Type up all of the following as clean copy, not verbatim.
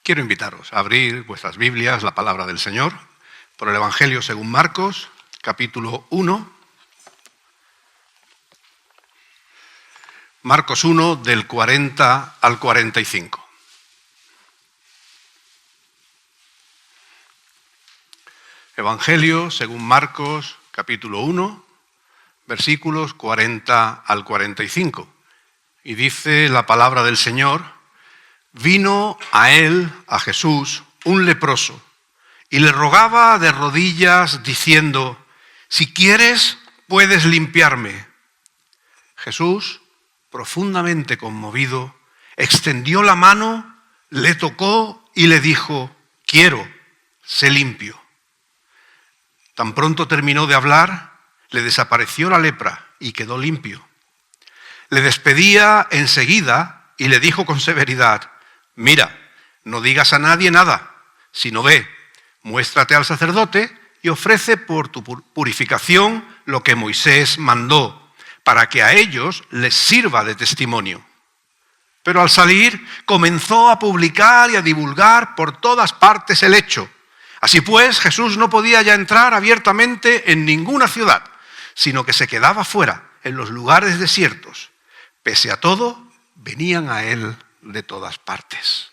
Quiero invitaros a abrir vuestras Biblias, la palabra del Señor, por el Evangelio según Marcos, capítulo 1. Marcos 1, del 40 al 45. Evangelio según Marcos, capítulo 1, versículos 40 al 45. Y dice la palabra del Señor: vino a él, a Jesús, un leproso, y le rogaba de rodillas, diciendo: si quieres, puedes limpiarme. Jesús, profundamente conmovido, extendió la mano, le tocó y le dijo: quiero, sé limpio. Tan pronto terminó de hablar, le desapareció la lepra y quedó limpio. Le despedía enseguida y le dijo con severidad: mira, no digas a nadie nada, sino ve, muéstrate al sacerdote y ofrece por tu purificación lo que Moisés mandó, para que a ellos les sirva de testimonio. Pero al salir comenzó a publicar y a divulgar por todas partes el hecho. Así pues, Jesús no podía ya entrar abiertamente en ninguna ciudad, sino que se quedaba fuera, en los lugares desiertos. Pese a todo, venían a él de todas partes.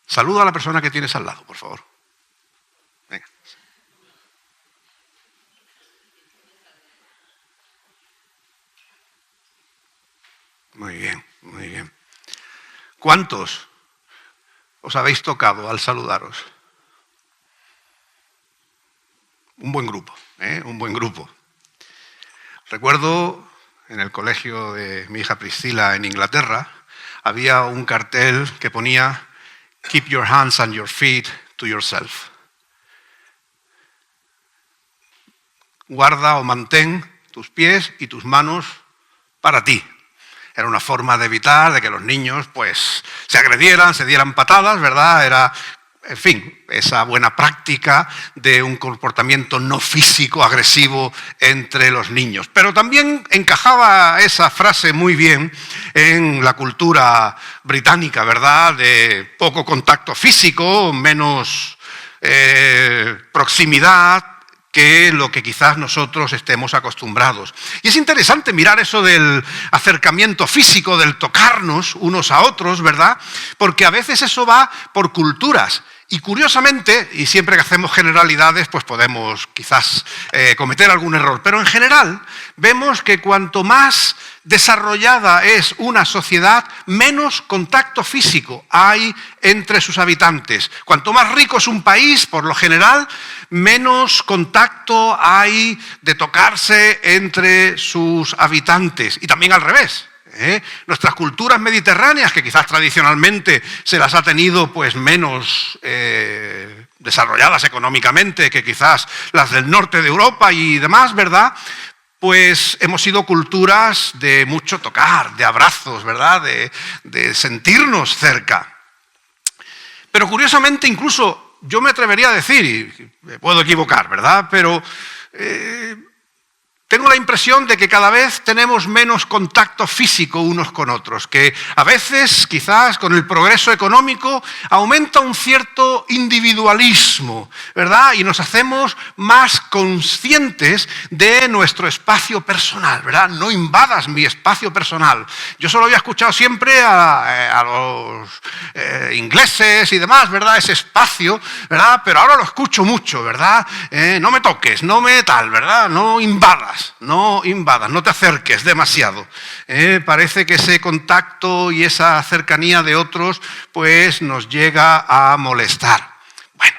Saluda a la persona que tienes al lado, por favor. Venga. Muy bien, muy bien. ¿Cuántos os habéis tocado al saludaros? Un buen grupo, un buen grupo. Recuerdo en el colegio de mi hija Priscila en Inglaterra, había un cartel que ponía: keep your hands and your feet to yourself. Guarda o mantén tus pies y tus manos para ti. Era una forma de evitar de que los niños pues se agredieran, se dieran patadas, ¿verdad? Era, en fin, esa buena práctica de un comportamiento no físico, agresivo entre los niños. Pero también encajaba esa frase muy bien en la cultura británica, ¿verdad? De poco contacto físico, menos proximidad que lo que quizás nosotros estemos acostumbrados. Y es interesante mirar eso del acercamiento físico, del tocarnos unos a otros, ¿verdad? Porque a veces eso va por culturas. Y curiosamente, y siempre que hacemos generalidades, pues podemos quizás cometer algún error, pero en general vemos que cuanto más desarrollada es una sociedad, menos contacto físico hay entre sus habitantes. Cuanto más rico es un país, por lo general, menos contacto hay de tocarse entre sus habitantes. Y también al revés. Nuestras culturas mediterráneas, que quizás tradicionalmente se las ha tenido pues menos desarrolladas económicamente que quizás las del norte de Europa y demás, ¿verdad? Pues hemos sido culturas de mucho tocar, de abrazos, ¿verdad? De sentirnos cerca. Pero curiosamente, incluso yo me atrevería a decir, y me puedo equivocar, ¿verdad? Pero tengo la impresión de que cada vez tenemos menos contacto físico unos con otros, que a veces, quizás con el progreso económico, aumenta un cierto individualismo, ¿verdad? Y nos hacemos más conscientes de nuestro espacio personal, ¿verdad? No invadas mi espacio personal. Yo solo había escuchado siempre a los ingleses y demás, ¿verdad? Ese espacio, ¿verdad? Pero ahora lo escucho mucho, ¿verdad? No me toques, no me tal, ¿verdad? No invadas, no te acerques demasiado. Parece que ese contacto y esa cercanía de otros pues nos llega a molestar. Bueno,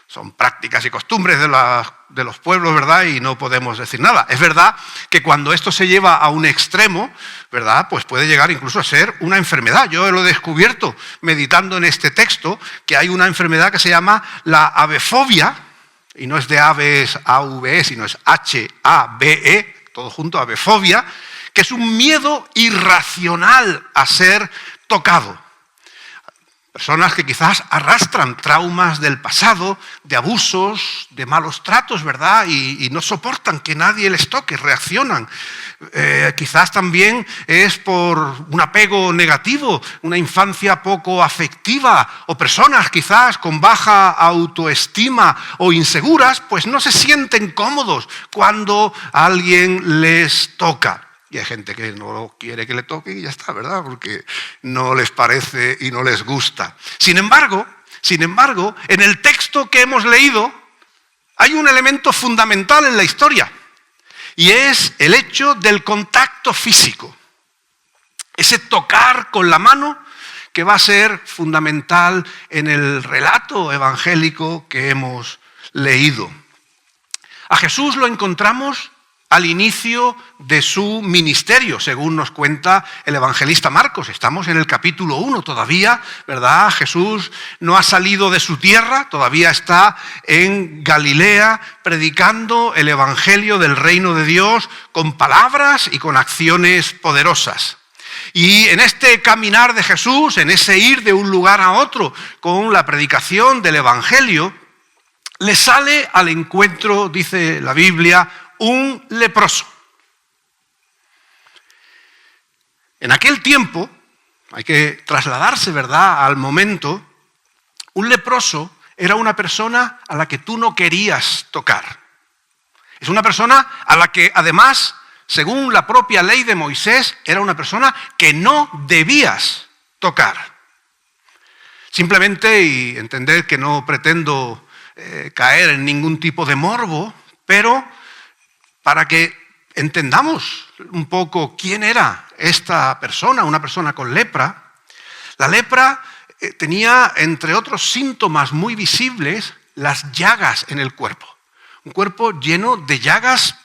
son prácticas y costumbres de los pueblos, ¿verdad? Y no podemos decir nada. Es verdad que cuando esto se lleva a un extremo, ¿verdad? Pues puede llegar incluso a ser una enfermedad. Yo lo he descubierto meditando en este texto, que hay una enfermedad que se llama la avefobia. Y no es de aves, A-V-E, sino es H-A-B-E, todo junto, avefobia, que es un miedo irracional a ser tocado. Personas que quizás arrastran traumas del pasado, de abusos, de malos tratos, ¿verdad? Y no soportan que nadie les toque, reaccionan. Quizás también es por un apego negativo, una infancia poco afectiva, o personas quizás con baja autoestima o inseguras, pues no se sienten cómodos cuando alguien les toca. Y hay gente que no quiere que le toque y ya está, ¿verdad? Porque no les parece y no les gusta. Sin embargo, en el texto que hemos leído hay un elemento fundamental en la historia y es el hecho del contacto físico. Ese tocar con la mano que va a ser fundamental en el relato evangélico que hemos leído. A Jesús lo encontramos al inicio de su ministerio, según nos cuenta el evangelista Marcos. Estamos en el capítulo 1 todavía, ¿verdad? Jesús no ha salido de su tierra, todavía está en Galilea predicando el evangelio del reino de Dios con palabras y con acciones poderosas. Y en este caminar de Jesús, en ese ir de un lugar a otro con la predicación del evangelio, le sale al encuentro, dice la Biblia, un leproso. En aquel tiempo, hay que trasladarse, ¿verdad?, al momento, un leproso era una persona a la que tú no querías tocar. Es una persona a la que, además, según la propia ley de Moisés, era una persona que no debías tocar. Simplemente, y entender que no pretendo caer en ningún tipo de morbo, pero para que entendamos un poco quién era esta persona, una persona con lepra. La lepra tenía, entre otros síntomas muy visibles, las llagas en el cuerpo. Un cuerpo lleno de llagas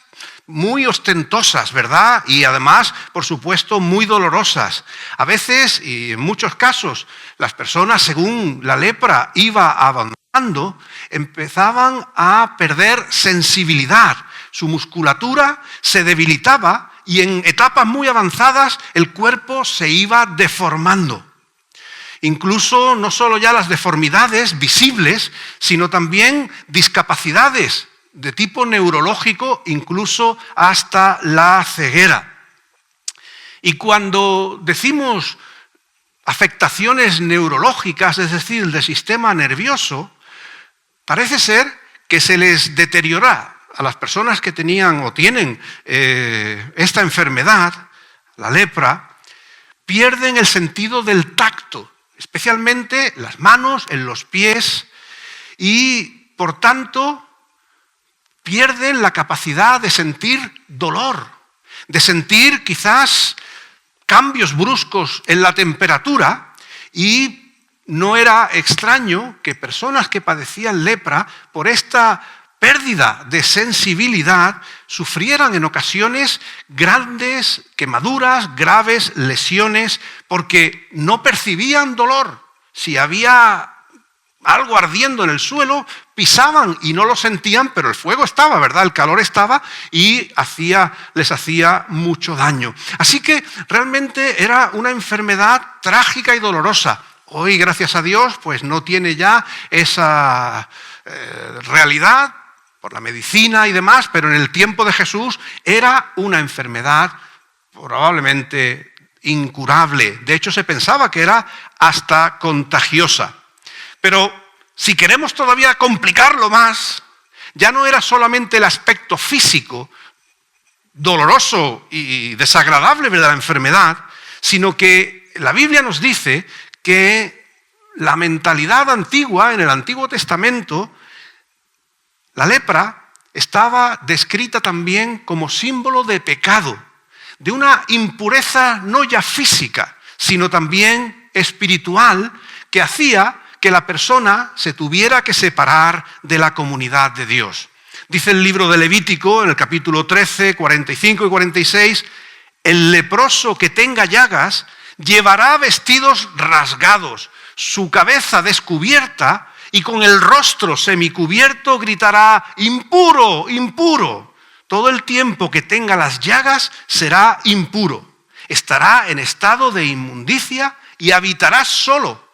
muy ostentosas, ¿verdad? Y además, por supuesto, muy dolorosas. A veces, y en muchos casos, las personas, según la lepra iba avanzando, empezaban a perder sensibilidad. Su musculatura se debilitaba y en etapas muy avanzadas el cuerpo se iba deformando. Incluso no solo ya las deformidades visibles, sino también discapacidades de tipo neurológico, incluso hasta la ceguera. Y cuando decimos afectaciones neurológicas, es decir, del sistema nervioso, parece ser que se les deteriora a las personas que tenían o tienen esta enfermedad, la lepra, pierden el sentido del tacto, especialmente las manos, en los pies, y por tanto pierden la capacidad de sentir dolor, de sentir quizás cambios bruscos en la temperatura, y no era extraño que personas que padecían lepra, por esta pérdida de sensibilidad, sufrieran en ocasiones grandes quemaduras, graves lesiones, porque no percibían dolor. Si había algo ardiendo en el suelo, pisaban y no lo sentían, pero el fuego estaba, ¿verdad? El calor estaba y les hacía mucho daño. Así que realmente era una enfermedad trágica y dolorosa. Hoy, gracias a Dios, pues no tiene ya esa realidad por la medicina y demás, pero en el tiempo de Jesús era una enfermedad probablemente incurable. De hecho, se pensaba que era hasta contagiosa. Pero si queremos todavía complicarlo más, ya no era solamente el aspecto físico, doloroso y desagradable de la enfermedad, sino que la Biblia nos dice que la mentalidad antigua, en el Antiguo Testamento, la lepra estaba descrita también como símbolo de pecado, de una impureza no ya física, sino también espiritual, que hacía que la persona se tuviera que separar de la comunidad de Dios. Dice el libro de Levítico, en el capítulo 13, 45 y 46, el leproso que tenga llagas llevará vestidos rasgados, su cabeza descubierta, y con el rostro semicubierto gritará, impuro, impuro. Todo el tiempo que tenga las llagas será impuro. Estará en estado de inmundicia y habitará solo,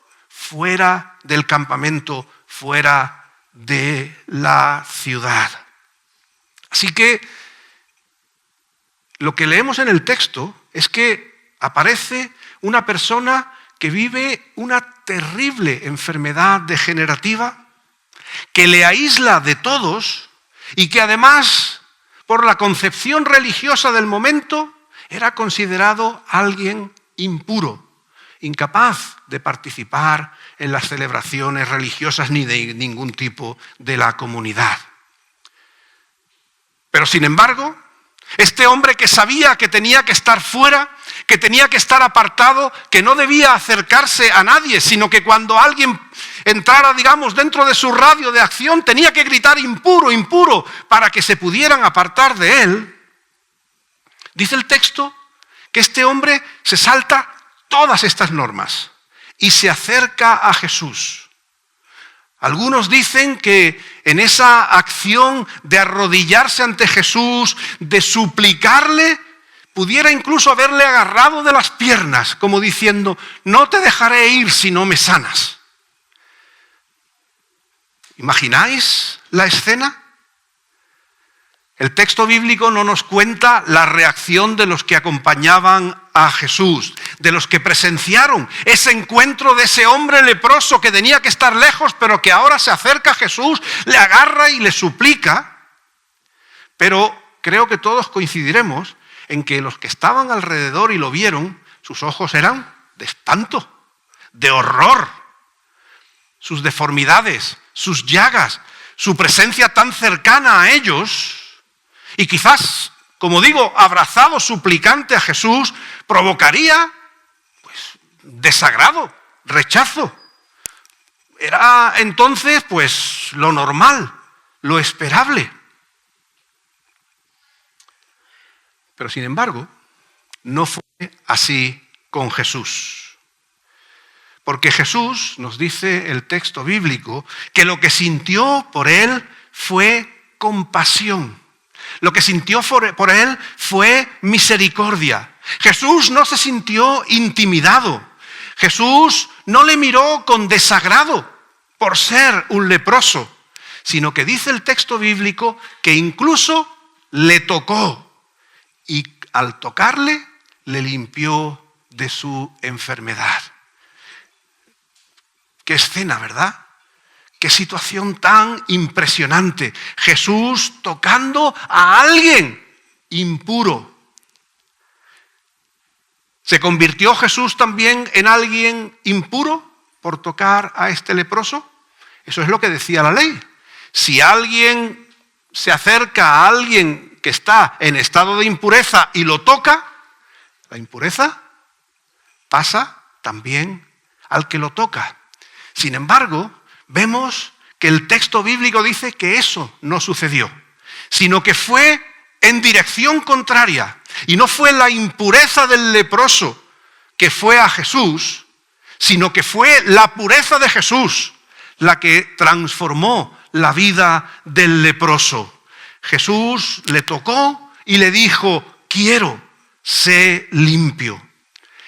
fuera del campamento, fuera de la ciudad. Así que lo que leemos en el texto es que aparece una persona que vive una terrible enfermedad degenerativa, que le aísla de todos y que además, por la concepción religiosa del momento, era considerado alguien impuro, incapaz de participar en las celebraciones religiosas ni de ningún tipo de la comunidad. Pero sin embargo, este hombre que sabía que tenía que estar fuera, que tenía que estar apartado, que no debía acercarse a nadie, sino que cuando alguien entrara, dentro de su radio de acción, tenía que gritar impuro, impuro, para que se pudieran apartar de él. Dice el texto que este hombre se salta todas estas normas y se acerca a Jesús. Algunos dicen que en esa acción de arrodillarse ante Jesús, de suplicarle, pudiera incluso haberle agarrado de las piernas, como diciendo, no te dejaré ir si no me sanas. ¿Imagináis la escena? El texto bíblico no nos cuenta la reacción de los que acompañaban a Jesús, de los que presenciaron ese encuentro de ese hombre leproso que tenía que estar lejos, pero que ahora se acerca a Jesús, le agarra y le suplica. Pero creo que todos coincidiremos en que los que estaban alrededor y lo vieron, sus ojos eran de espanto, de horror. Sus deformidades, sus llagas, su presencia tan cercana a ellos. Y quizás, como digo, abrazado, suplicante a Jesús, provocaría desagrado, rechazo. Era entonces lo normal, lo esperable. Pero sin embargo, no fue así con Jesús. Porque Jesús, nos dice el texto bíblico, que lo que sintió por él fue compasión. Lo que sintió por él fue misericordia. Jesús no se sintió intimidado. Jesús no le miró con desagrado por ser un leproso, sino que dice el texto bíblico que incluso le tocó y al tocarle le limpió de su enfermedad. Qué escena, ¿verdad? Qué situación tan impresionante. Jesús tocando a alguien impuro. ¿Se convirtió Jesús también en alguien impuro por tocar a este leproso? Eso es lo que decía la ley. Si alguien se acerca a alguien que está en estado de impureza y lo toca, la impureza pasa también al que lo toca. Sin embargo, vemos que el texto bíblico dice que eso no sucedió, sino que fue en dirección contraria. Y no fue la impureza del leproso que fue a Jesús, sino que fue la pureza de Jesús la que transformó la vida del leproso. Jesús le tocó y le dijo, quiero, sé limpio.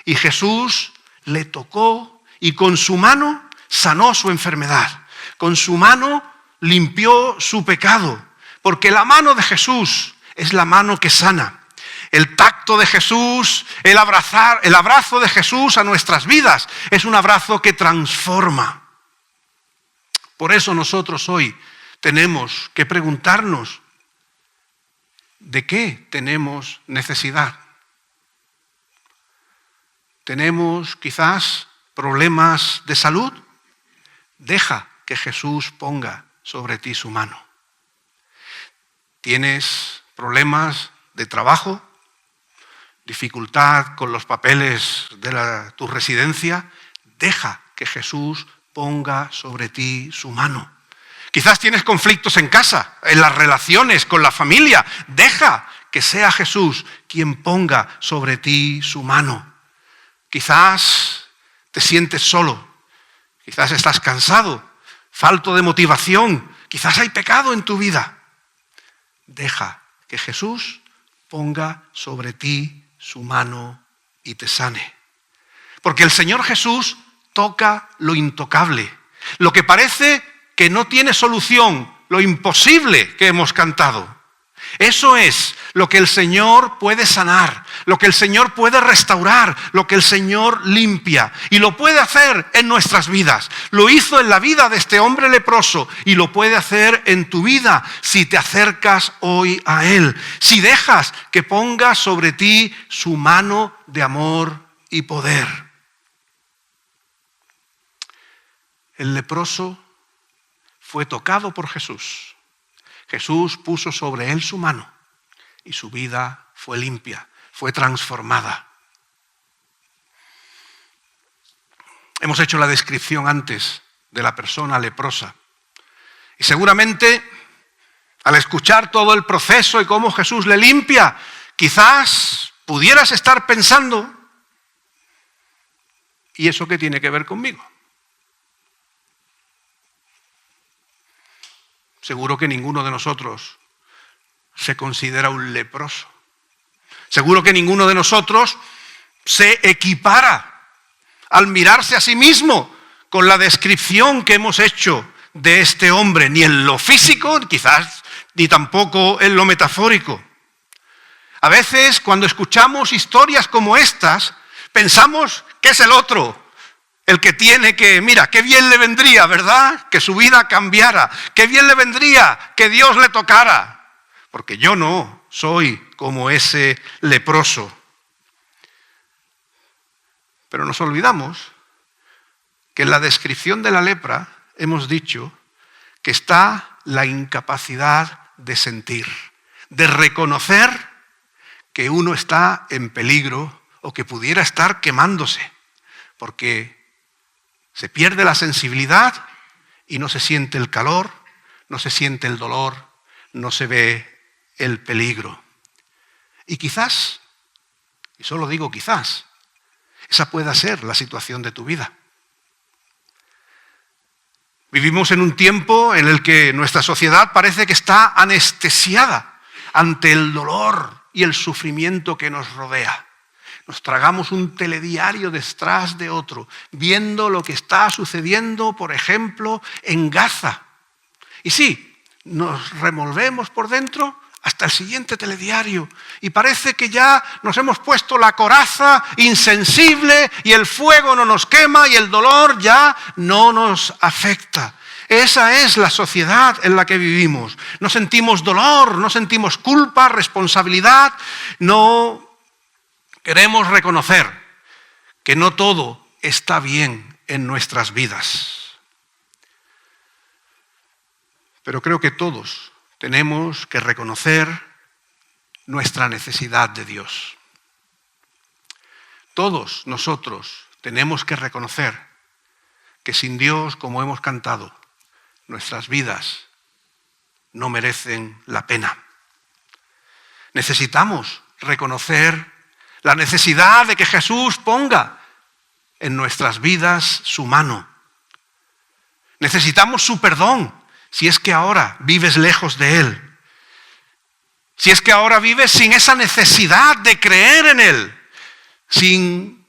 Y Jesús le tocó y con su mano sanó su enfermedad. Con su mano limpió su pecado, porque la mano de Jesús es la mano que sana. El tacto de Jesús, el abrazo de Jesús a nuestras vidas es un abrazo que transforma. Por eso nosotros hoy tenemos que preguntarnos ¿de qué tenemos necesidad? ¿Tenemos quizás problemas de salud? Deja que Jesús ponga sobre ti su mano. ¿Tienes problemas de trabajo? ¿Dificultad con los papeles de tu residencia? Deja que Jesús ponga sobre ti su mano. Quizás tienes conflictos en casa, en las relaciones con la familia. Deja que sea Jesús quien ponga sobre ti su mano. Quizás te sientes solo, quizás estás cansado, falto de motivación, quizás hay pecado en tu vida. Deja que Jesús ponga sobre ti su mano y te sane. Porque el Señor Jesús toca lo intocable, lo que parece que no tiene solución, lo imposible que hemos cantado. Eso es lo que el Señor puede sanar, lo que el Señor puede restaurar, lo que el Señor limpia. Y lo puede hacer en nuestras vidas. Lo hizo en la vida de este hombre leproso y lo puede hacer en tu vida si te acercas hoy a Él. Si dejas que ponga sobre ti su mano de amor y poder. El leproso fue tocado por Jesús. Jesús puso sobre él su mano y su vida fue limpia, fue transformada. Hemos hecho la descripción antes de la persona leprosa y seguramente al escuchar todo el proceso y cómo Jesús le limpia, quizás pudieras estar pensando, ¿y eso qué tiene que ver conmigo? Seguro que ninguno de nosotros se considera un leproso. Seguro que ninguno de nosotros se equipara al mirarse a sí mismo con la descripción que hemos hecho de este hombre, ni en lo físico, quizás, ni tampoco en lo metafórico. A veces, cuando escuchamos historias como estas, pensamos que es el otro, el que tiene que, mira, qué bien le vendría, ¿verdad? Que su vida cambiara. Qué bien le vendría que Dios le tocara. Porque yo no soy como ese leproso. Pero nos olvidamos que en la descripción de la lepra hemos dicho que está la incapacidad de sentir, de reconocer que uno está en peligro o que pudiera estar quemándose. Porque se pierde la sensibilidad y no se siente el calor, no se siente el dolor, no se ve el peligro. Y quizás, y solo digo quizás, esa pueda ser la situación de tu vida. Vivimos en un tiempo en el que nuestra sociedad parece que está anestesiada ante el dolor y el sufrimiento que nos rodea. Nos tragamos un telediario detrás de otro, viendo lo que está sucediendo, por ejemplo, en Gaza. Y sí, nos revolvemos por dentro hasta el siguiente telediario. Y parece que ya nos hemos puesto la coraza insensible y el fuego no nos quema y el dolor ya no nos afecta. Esa es la sociedad en la que vivimos. No sentimos dolor, no sentimos culpa, responsabilidad, no queremos reconocer que no todo está bien en nuestras vidas. Pero creo que todos tenemos que reconocer nuestra necesidad de Dios. Todos nosotros tenemos que reconocer que sin Dios, como hemos cantado, nuestras vidas no merecen la pena. Necesitamos reconocer la necesidad de que Jesús ponga en nuestras vidas su mano. Necesitamos su perdón si es que ahora vives lejos de Él. Si es que ahora vives sin esa necesidad de creer en Él, sin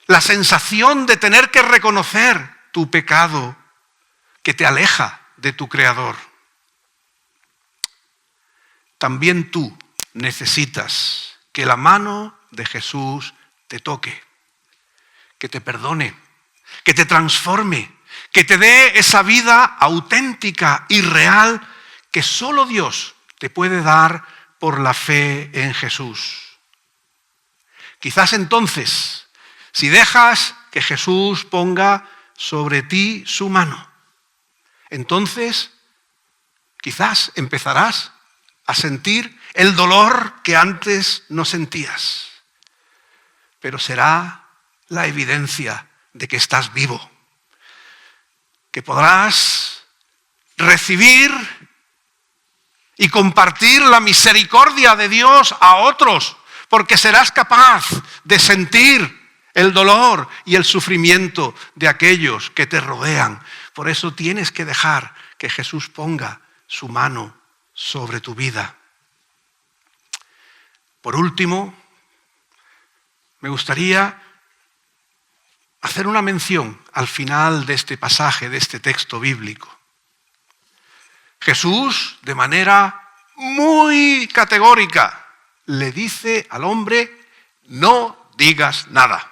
la sensación de tener que reconocer tu pecado que te aleja de tu Creador. También tú necesitas que la mano de Jesús te toque, que te perdone, que te transforme, que te dé esa vida auténtica y real que solo Dios te puede dar por la fe en Jesús. Quizás entonces, si dejas que Jesús ponga sobre ti su mano, entonces quizás empezarás a sentir el dolor que antes no sentías. Pero será la evidencia de que estás vivo, que podrás recibir y compartir la misericordia de Dios a otros, porque serás capaz de sentir el dolor y el sufrimiento de aquellos que te rodean. Por eso tienes que dejar que Jesús ponga su mano sobre tu vida. Por último, me gustaría hacer una mención al final de este pasaje, de este texto bíblico. Jesús, de manera muy categórica, le dice al hombre: no digas nada,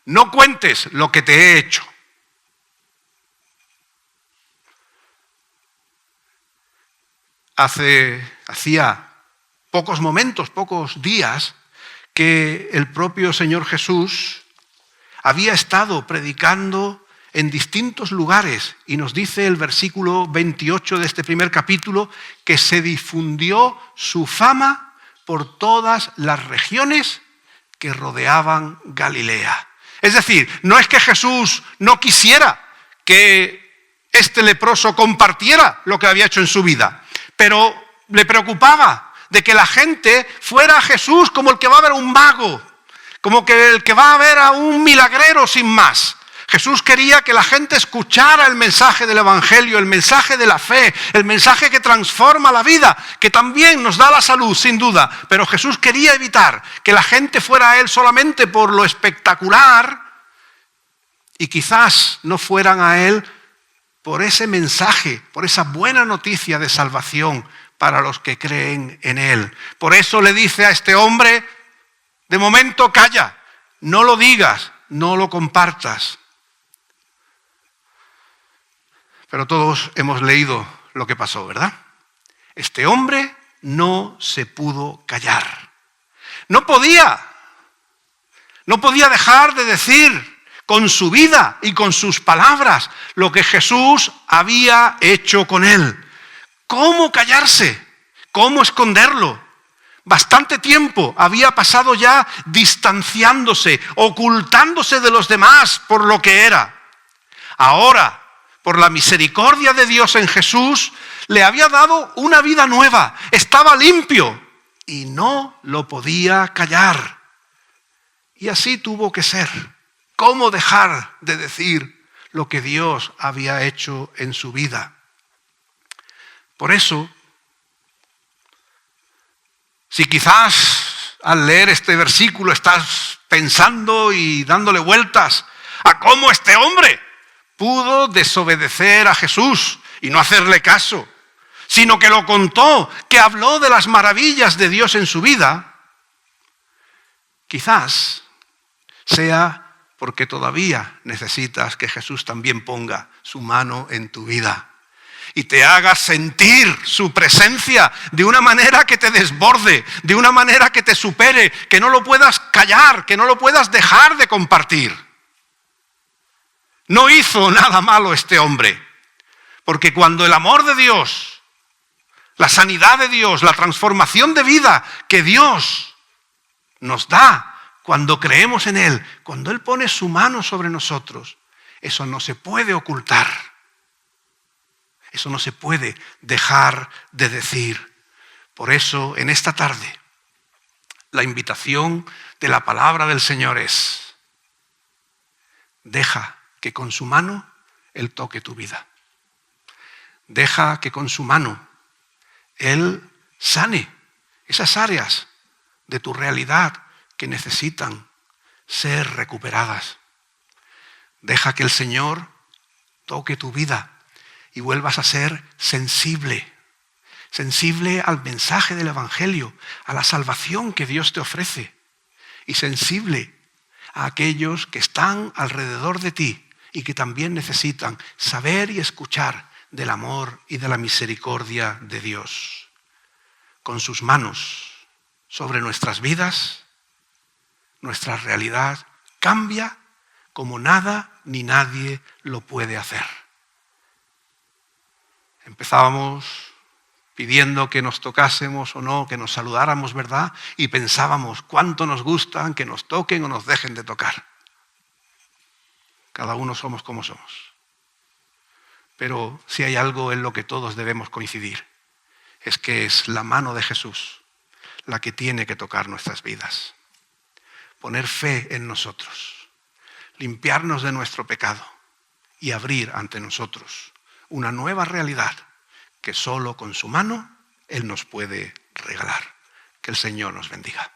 no cuentes lo que te he hecho. Hacía pocos momentos, pocos días, que el propio Señor Jesús había estado predicando en distintos lugares, y nos dice el versículo 28 de este primer capítulo que se difundió su fama por todas las regiones que rodeaban Galilea. Es decir, no es que Jesús no quisiera que este leproso compartiera lo que había hecho en su vida, pero le preocupaba de que la gente fuera a Jesús como el que va a ver a un mago, como que el que va a ver a un milagrero sin más. Jesús quería que la gente escuchara el mensaje del Evangelio, el mensaje de la fe, el mensaje que transforma la vida, que también nos da la salud, sin duda. Pero Jesús quería evitar que la gente fuera a Él solamente por lo espectacular y quizás no fueran a Él por ese mensaje, por esa buena noticia de salvación para los que creen en Él. Por eso le dice a este hombre: de momento calla, no lo digas, no lo compartas. Pero todos hemos leído lo que pasó, ¿verdad? Este hombre no se pudo callar. No podía dejar de decir con su vida y con sus palabras lo que Jesús había hecho con él. ¿Cómo callarse? ¿Cómo esconderlo? Bastante tiempo había pasado ya distanciándose, ocultándose de los demás por lo que era. Ahora, por la misericordia de Dios en Jesús, le había dado una vida nueva. Estaba limpio y no lo podía callar. Y así tuvo que ser. ¿Cómo dejar de decir lo que Dios había hecho en su vida? Por eso, si quizás al leer este versículo estás pensando y dándole vueltas a cómo este hombre pudo desobedecer a Jesús y no hacerle caso, sino que lo contó, que habló de las maravillas de Dios en su vida, quizás sea porque todavía necesitas que Jesús también ponga su mano en tu vida y te haga sentir su presencia de una manera que te desborde, de una manera que te supere, que no lo puedas callar, que no lo puedas dejar de compartir. No hizo nada malo este hombre, porque cuando el amor de Dios, la sanidad de Dios, la transformación de vida que Dios nos da cuando creemos en Él, cuando Él pone su mano sobre nosotros, eso no se puede ocultar. Eso no se puede dejar de decir. Por eso, en esta tarde, la invitación de la palabra del Señor es: deja que con su mano Él toque tu vida. Deja que con su mano Él sane esas áreas de tu realidad que necesitan ser recuperadas. Deja que el Señor toque tu vida y vuelvas a ser sensible al mensaje del Evangelio, a la salvación que Dios te ofrece, y sensible a aquellos que están alrededor de ti y que también necesitan saber y escuchar del amor y de la misericordia de Dios. Con sus manos sobre nuestras vidas, nuestra realidad cambia como nada ni nadie lo puede hacer. Empezábamos pidiendo que nos tocásemos o no, que nos saludáramos, ¿verdad? Y pensábamos cuánto nos gustan que nos toquen o nos dejen de tocar. Cada uno somos como somos. Pero si hay algo en lo que todos debemos coincidir, es que es la mano de Jesús la que tiene que tocar nuestras vidas. Poner fe en nosotros, limpiarnos de nuestro pecado y abrir ante nosotros una nueva realidad que solo con su mano Él nos puede regalar. Que el Señor nos bendiga.